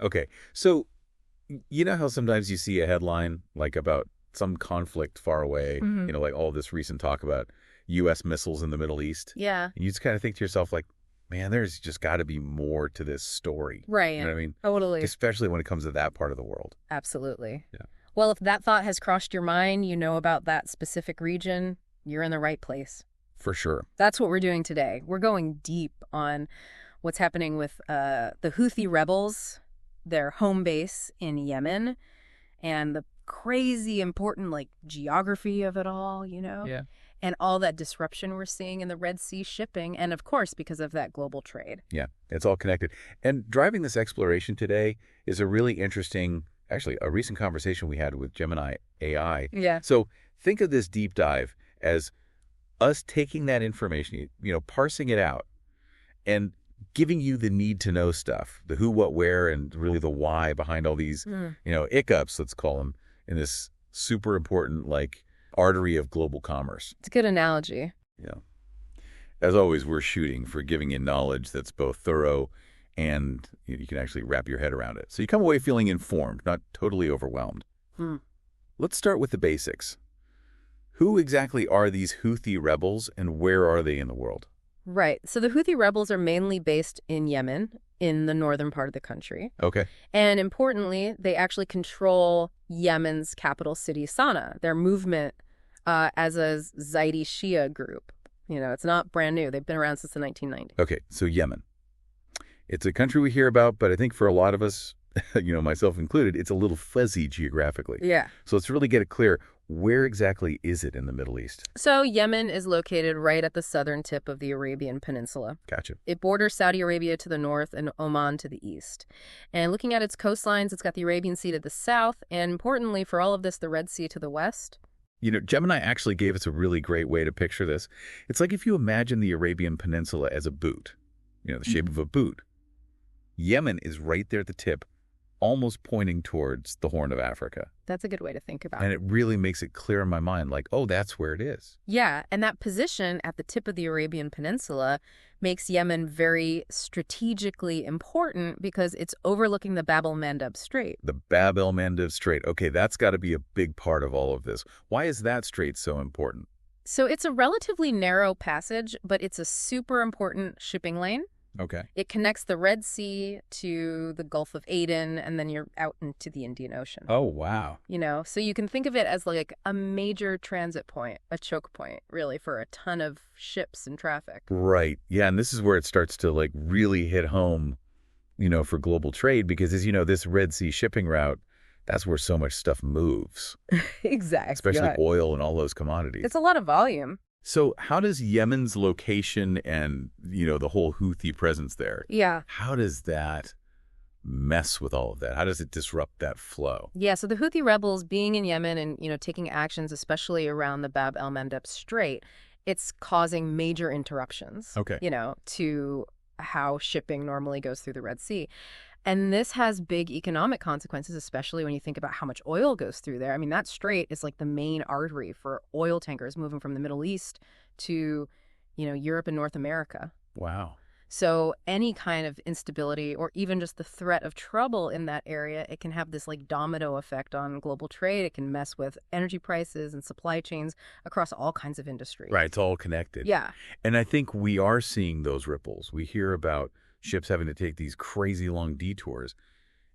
Okay. So, you know how sometimes you see a headline like about some conflict far away, Hmm. like all this recent talk about U.S. missiles in the Middle East? Yeah, And you just kind of think to yourself, like, man, there's just got to be more to this story. You right. know what I mean? Totally. Especially when it comes to that part of the world. Absolutely. Yeah, Well, if that thought has crossed your mind, you know about that specific region, you're in the right place. for sure. That's what we're doing today. We're going deep on what's happening with the Houthi rebels, their home base in Yemen, and the crazy important geography of it all, Yeah. and all that disruption we're seeing in the Red Sea shipping, and of course because of that global trade. Yeah, it's all connected. And driving this exploration today is a really interesting, actually, a recent conversation we had with Gemini AI. Yeah. So think of this deep dive as us taking that information, parsing it out and giving you the need to know stuff, the who, what, where, and really the why behind all these, Mm. ICUPs, let's call them, in this super important, artery of global commerce. It's a good analogy. Yeah. As always, we're shooting for giving you knowledge that's both thorough and you can actually wrap your head around it. So you come away feeling informed, not totally overwhelmed. Hmm. Let's start with the basics. Who exactly are these Houthi rebels and where are they in the world? Right. So the Houthi rebels are mainly based in Yemen, in the northern part of the country. Okay. And importantly, they actually control Yemen's capital city, Sana'a. Their movement as a Zaidi Shia group. It's not brand new. They've been around since the 1990s. Okay, so Yemen. It's a country we hear about, but I think for a lot of us, myself included, it's a little fuzzy geographically. Yeah. So let's really get it clear. Where exactly is it in the Middle East? So Yemen is located right at the southern tip of the Arabian Peninsula. Gotcha. It borders Saudi Arabia to the north and Oman to the east. And looking at its coastlines, it's got the Arabian Sea to the south, and importantly for all of this, the Red Sea to the west. Gemini actually gave us a really great way to picture this. It's like if you imagine the Arabian Peninsula as a boot, the shape of a boot. Yemen is right there at the tip, almost pointing towards the Horn of Africa. That's a good way to think about And it. it really makes it clear in my mind, like, oh, that's where it is. Yeah, and that position at the tip of the Arabian Peninsula makes Yemen very strategically important because it's overlooking the Bab el-Mandeb Strait. The Bab el-Mandeb Strait. Okay, that's got to be a big part of all of this. Why is that strait so important? So it's a relatively narrow passage, but it's a super important shipping lane. Okay. It connects the Red Sea to the Gulf of Aden, and then you're out into the Indian Ocean. Oh, wow. So you can think of it as like a major transit point, a choke point, really, for a ton of ships and traffic. Right. Yeah, and this is where it starts to really hit home, for global trade because as you know, this Red Sea shipping route, that's where so much stuff moves, Exactly. especially Yeah. oil and all those commodities. It's a lot of volume. So how does Yemen's location and, the whole Houthi presence there, Yeah. how does that mess with all of that? How does it disrupt that flow? Yeah, so the Houthi rebels being in Yemen and, taking actions, especially around the Bab el-Mandeb Strait, it's causing major interruptions, Okay. To how shipping normally goes through the Red Sea. And this has big economic consequences, especially when you think about how much oil goes through there. I mean, that strait is like the main artery for oil tankers moving from the Middle East to, Europe and North America. Wow. So any kind of instability or even just the threat of trouble in that area, it can have this domino effect on global trade. It can mess with energy prices and supply chains across all kinds of industries. Right, it's all connected. Yeah. And I think we are seeing those ripples. We hear about ships having to take these crazy long detours.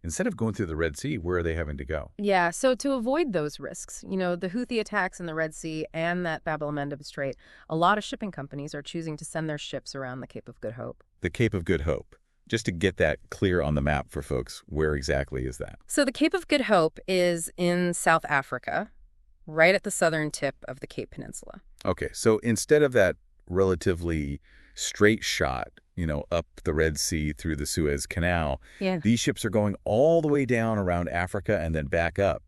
Instead of going through the Red Sea, where are they having to go? Yeah. So to avoid those risks, the Houthi attacks in the Red Sea and that Bab el-Mandeb Strait, a lot of shipping companies are choosing to send their ships around the Cape of Good Hope. The Cape of Good Hope. Just to get that clear on the map for folks, where exactly is that? So the Cape of Good Hope is in South Africa, right at the southern tip of the Cape Peninsula. Okay, so instead of that relatively straight shot, up the Red Sea through the Suez Canal, Yeah. these ships are going all the way down around Africa and then back up.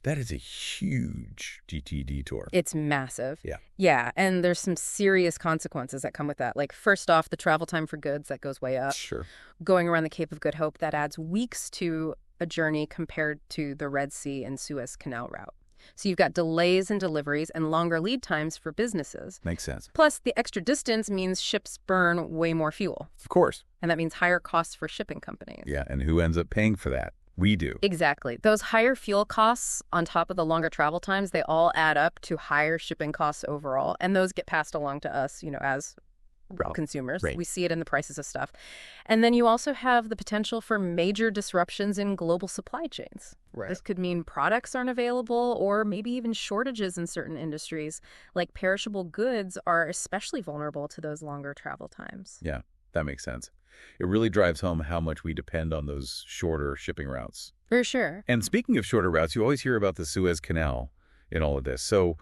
That is a huge GT detour. It's massive. Yeah. Yeah, and there's some serious consequences that come with that. Like, first off, the travel time for goods, that goes way up. Sure. Going around the Cape of Good Hope, that adds weeks to a journey compared to the Red Sea and Suez Canal route. So you've got delays in deliveries and longer lead times for businesses. Makes sense. Plus, the extra distance means ships burn way more fuel. Of course. And that means higher costs for shipping companies. Yeah, and who ends up paying for that? We do. Exactly. Those higher fuel costs on top of the longer travel times, they all add up to higher shipping costs overall. And those get passed along to us, as consumers. Right. We see it in the prices of stuff. And then you also have the potential for major disruptions in global supply chains. Right. This could mean products aren't available or maybe even shortages in certain industries. Like perishable goods are especially vulnerable to those longer travel times. Yeah, that makes sense. It really drives home how much we depend on those shorter shipping routes. For sure. And speaking of shorter routes, you always hear about the Suez Canal in all of this. So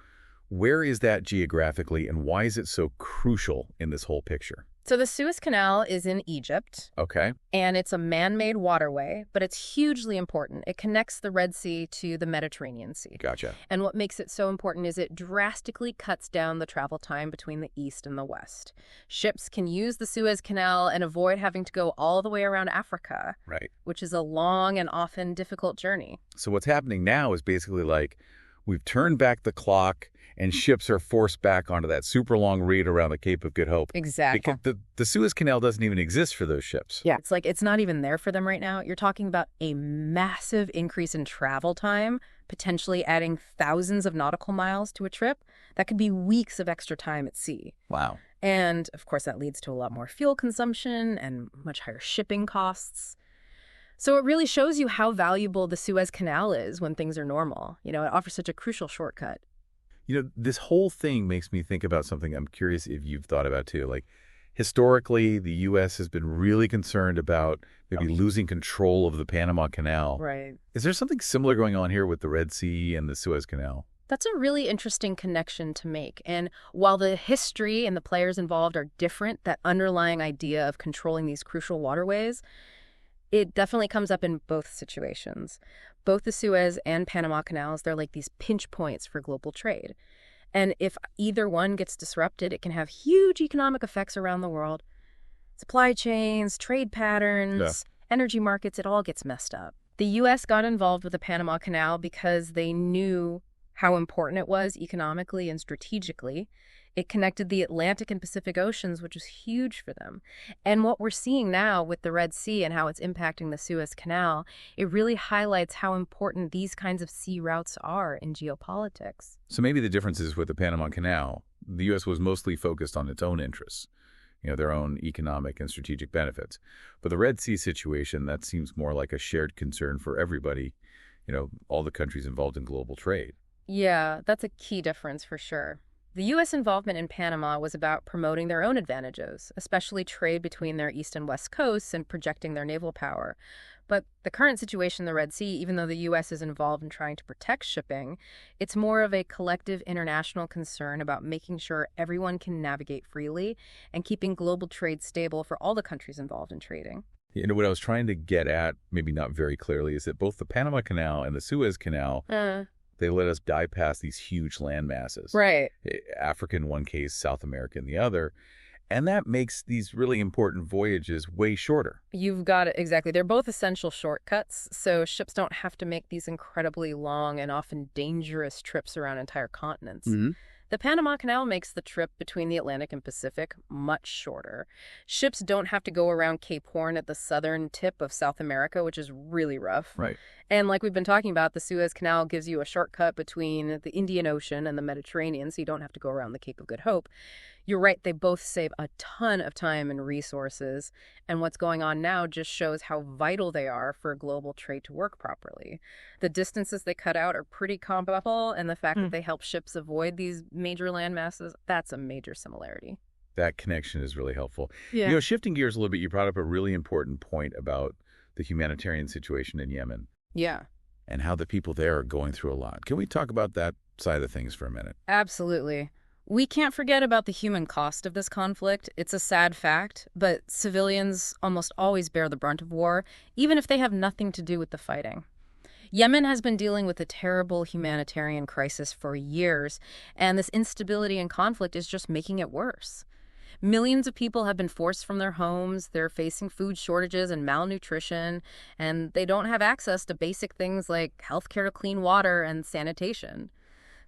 where is that geographically, and why is it so crucial in this whole picture? So the Suez Canal is in Egypt. Okay. And it's a man-made waterway, but it's hugely important. It connects the Red Sea to the Mediterranean Sea. Gotcha. And what makes it so important is it drastically cuts down the travel time between the East and the West. Ships can use the Suez Canal and avoid having to go all the way around Africa, Right. which is a long and often difficult journey. So what's happening now is basically like we've turned back the clock and ships are forced back onto that super long route around the Cape of Good Hope. Exactly. Because the Suez Canal doesn't even exist for those ships. Yeah, it's like it's not even there for them right now. You're talking about a massive increase in travel time, potentially adding thousands of nautical miles to a trip. That could be weeks of extra time at sea. Wow. And, of course, that leads to a lot more fuel consumption and much higher shipping costs. So it really shows you how valuable the Suez Canal is when things are normal. It offers such a crucial shortcut. This whole thing makes me think about something I'm curious if you've thought about too. Like, historically, the U.S. has been really concerned about maybe losing control of the Panama Canal. Right. Is there something similar going on here with the Red Sea and the Suez Canal? That's a really interesting connection to make. And while the history and the players involved are different, that underlying idea of controlling these crucial waterways, it definitely comes up in both situations. Both the Suez and Panama Canals, they're like these pinch points for global trade. And if either one gets disrupted, it can have huge economic effects around the world. Supply chains, trade patterns, energy markets, it all gets messed up. The U.S. got involved with the Panama Canal because they knew how important it was economically and strategically. It connected the Atlantic and Pacific Oceans, which was huge for them. And what we're seeing now with the Red Sea and how it's impacting the Suez Canal, it really highlights how important these kinds of sea routes are in geopolitics. So maybe the difference is with the Panama Canal, the U.S. was mostly focused on its own interests, their own economic and strategic benefits. But the Red Sea situation, that seems more like a shared concern for everybody, all the countries involved in global trade. Yeah, that's a key difference for sure. The U.S. involvement in Panama was about promoting their own advantages, especially trade between their east and west coasts and projecting their naval power. But the current situation in the Red Sea, even though the U.S. is involved in trying to protect shipping, it's more of a collective international concern about making sure everyone can navigate freely and keeping global trade stable for all the countries involved in trading. What I was trying to get at, maybe not very clearly, is that both the Panama Canal and the Suez Canal they let us dive past these huge land masses. Right. Africa in one case, South America in the other. And that makes these really important voyages way shorter. You've got it. Exactly. They're both essential shortcuts, so ships don't have to make these incredibly long and often dangerous trips around entire continents. Mm-hmm. The Panama Canal makes the trip between the Atlantic and Pacific much shorter. Ships don't have to go around Cape Horn at the southern tip of South America, which is really rough. Right. And like we've been talking about, the Suez Canal gives you a shortcut between the Indian Ocean and the Mediterranean, so you don't have to go around the Cape of Good Hope. You're right, they both save a ton of time and resources, and what's going on now just shows how vital they are for global trade to work properly. The distances they cut out are pretty comparable, and the fact that they help ships avoid these major land masses, that's a major similarity. That connection is really helpful. Yeah. Shifting gears a little bit, you brought up a really important point about the humanitarian situation in Yemen. Yeah. And how the people there are going through a lot. Can we talk about that side of things for a minute? Absolutely. We can't forget about the human cost of this conflict. It's a sad fact, but civilians almost always bear the brunt of war, even if they have nothing to do with the fighting. Yemen has been dealing with a terrible humanitarian crisis for years, and this instability and conflict is just making it worse. Millions of people have been forced from their homes, they're facing food shortages and malnutrition, and they don't have access to basic things like healthcare, clean water, and sanitation.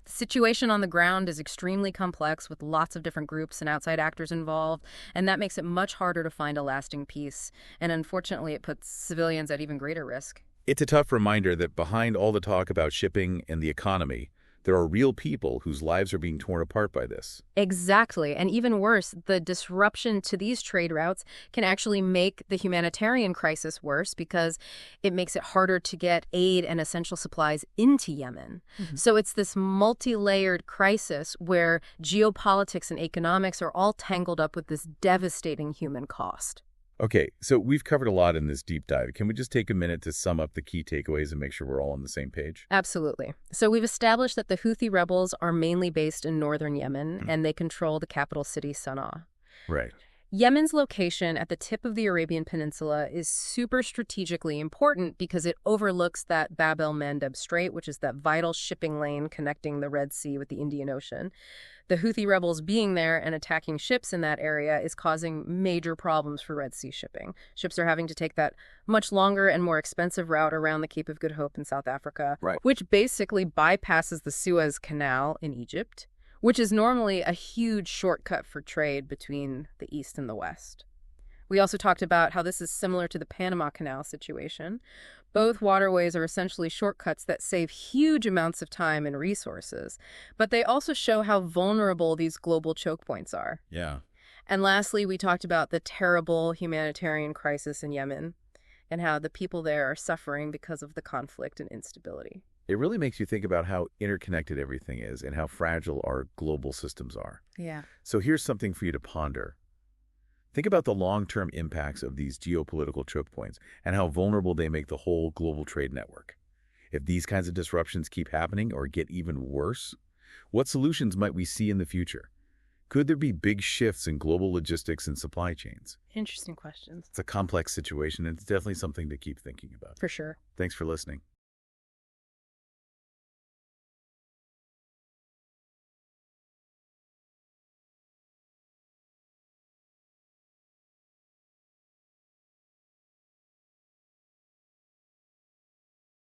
The situation on the ground is extremely complex with lots of different groups and outside actors involved, and that makes it much harder to find a lasting peace. And unfortunately, it puts civilians at even greater risk. It's a tough reminder that behind all the talk about shipping and the economy, there are real people whose lives are being torn apart by this. Exactly. And even worse, the disruption to these trade routes can actually make the humanitarian crisis worse because it makes it harder to get aid and essential supplies into Yemen. So it's this multi-layered crisis where geopolitics and economics are all tangled up with this devastating human cost. Okay, so we've covered a lot in this deep dive. Can we just take a minute to sum up the key takeaways and make sure we're all on the same page? Absolutely. So we've established that the Houthi rebels are mainly based in northern Yemen, and they control the capital city, Sana'a. Right. Yemen's location at the tip of the Arabian Peninsula is super strategically important because it overlooks that Bab el-Mandeb Strait, which is that vital shipping lane connecting the Red Sea with the Indian Ocean. The Houthi rebels being there and attacking ships in that area is causing major problems for Red Sea shipping. Ships are having to take that much longer and more expensive route around the Cape of Good Hope in South Africa, which basically bypasses the Suez Canal in Egypt, which is normally a huge shortcut for trade between the East and the West. We also talked about how this is similar to the Panama Canal situation. Both waterways are essentially shortcuts that save huge amounts of time and resources, but they also show how vulnerable these global choke points are. Yeah. And lastly, we talked about the terrible humanitarian crisis in Yemen and how the people there are suffering because of the conflict and instability. It really makes you think about how interconnected everything is and how fragile our global systems are. Yeah. So here's something for you to ponder. Think about the long-term impacts of these geopolitical choke points and how vulnerable they make the whole global trade network. If these kinds of disruptions keep happening or get even worse, what solutions might we see in the future? Could there be big shifts in global logistics and supply chains? Interesting questions. It's a complex situation, and it's definitely something to keep thinking about. For sure. Thanks for listening.